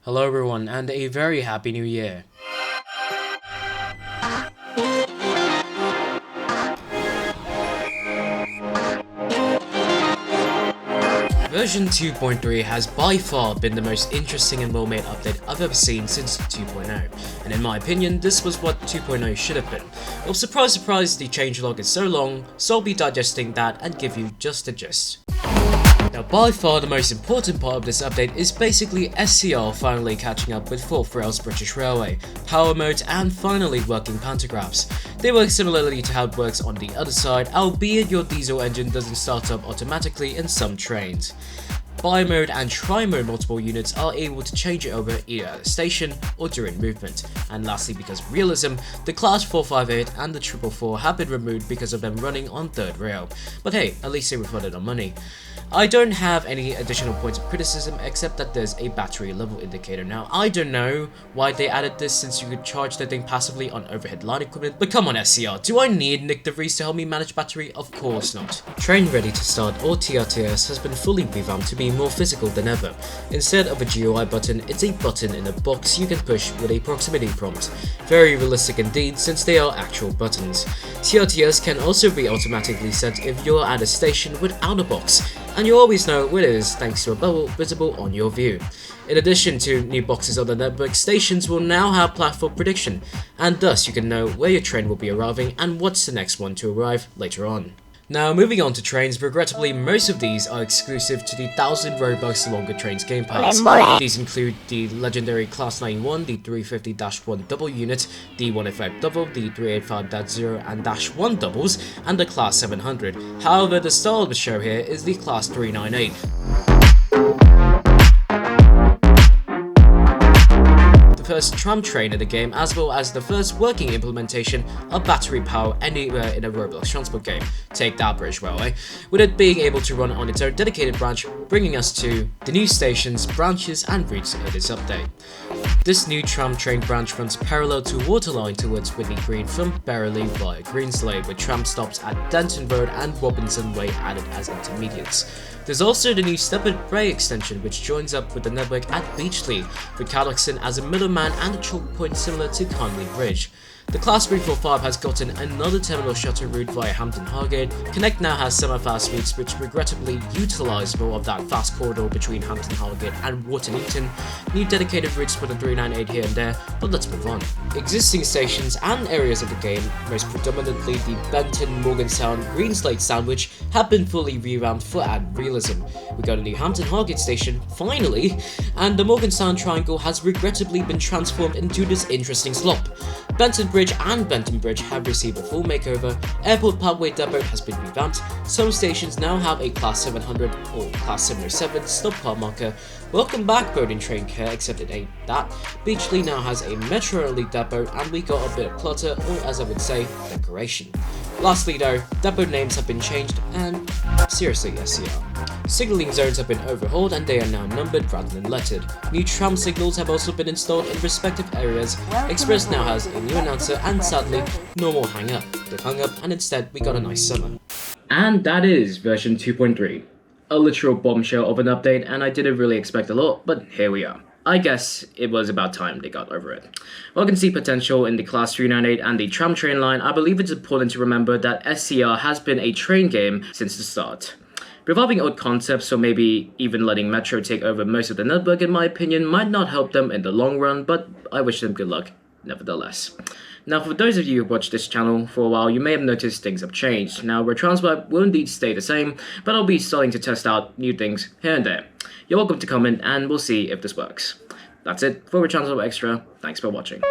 Hello everyone, and a very happy new year. Version 2.3 has by far been the most interesting and well-made update I've ever seen since 2.0, and in my opinion, this was what 2.0 should have been. Well, surprise surprise, the changelog is so long, so I'll be digesting that and give you just the gist. Now, by far the most important part of this update is basically SCR finally catching up with 4th Rail's British Railway, power modes, and finally working pantographs. They work similarly to how it works on the other side, albeit your diesel engine doesn't start up automatically in some trains. Bi-mode and tri-mode multiple units are able to change it over either at a station or during movement. And lastly, because of realism, the Class 458 and the 444 have been removed because of them running on 3rd rail. But hey, at least they refunded on money. I don't have any additional points of criticism except that there's a battery level indicator. Now, I don't know why they added this since you could charge the thing passively on overhead line equipment, but come on SCR, do I need Nick DeVries to help me manage battery? Of course not. Train Ready to Start or TRTS has been fully revamped to be more physical than ever. Instead of a GUI button, it's a button in a box you can push with a proximity prompt. Very realistic indeed since they are actual buttons. TRTS can also be automatically set if you're at a station without a box, and you always know where it is thanks to a bubble visible on your view. In addition to new boxes on the network, stations will now have platform prediction, and thus you can know where your train will be arriving and what's the next one to arrive later on. Now, moving on to trains, regrettably most of these are exclusive to the 1000 Robux Longer Trains Game Pass. These include the legendary Class 91, the 350-1 double unit, the 185 double, the 385-0 and -1 doubles, and the Class 700. However, the star of the show here is the Class 398. First tram train in the game, as well as the first working implementation of battery power anywhere in a Roblox transport game. Take that, British Railway, with it being able to run on its own dedicated branch, bringing us to the new stations, branches and routes in this update. This new tram train branch runs parallel to Waterline towards Whitney Green from Berrily via Greenslade, with tram stops at Denton Road and Robinson Way added as intermediates. There's also the new Stepford Bray extension, which joins up with the network at Beachley, with Cadoxon as a middleman and a choke point similar to Conley Bridge. The Class 345 has gotten another terminal shuttle route via Hampton Hargate. Connect now has semi-fast routes which regrettably utilise more of that fast corridor between Hampton Hargate and Waterlooton. New dedicated routes for the 398 here and there, but let's move on. Existing stations and areas of the game, most predominantly the Benton, Morgantown, Greenslade sandwich, have been fully revamped for added realism. We got a new Hampton Hargate station, finally, and the Morgantown Triangle has regrettably been transformed into this interesting slop. Benton Bridge and Benton Bridge have received a full makeover, Airport Parkway Depot has been revamped, some stations now have a Class 700 or Class 707 stop car marker. Welcome back Boarding Train Care, except it ain't that. Beachley now has a metro-only depot and we got a bit of clutter, or as I would say, decoration. Lastly though, depot names have been changed and seriously SCR. Signalling zones have been overhauled and they are now numbered rather than lettered. New tram signals have also been installed in respective areas. Express now has a new announcer and sadly, no more hang up. They hung up and instead we got a nice summer. And that is version 2.3. A literal bombshell of an update, and I didn't really expect a lot, but here we are. I guess it was about time they got over it. While I can see potential in the Class 398 and the tram train line, I believe it's important to remember that SCR has been a train game since the start. Revolving old concepts, or maybe even letting Metro take over most of the network, in my opinion, might not help them in the long run, but I wish them good luck nevertheless. Now, for those of you who watched this channel for a while, you may have noticed things have changed. Now, Retranswipe will indeed stay the same, but I'll be starting to test out new things here and there. You're welcome to comment, and we'll see if this works. That's it for Retranswipe Extra. Thanks for watching.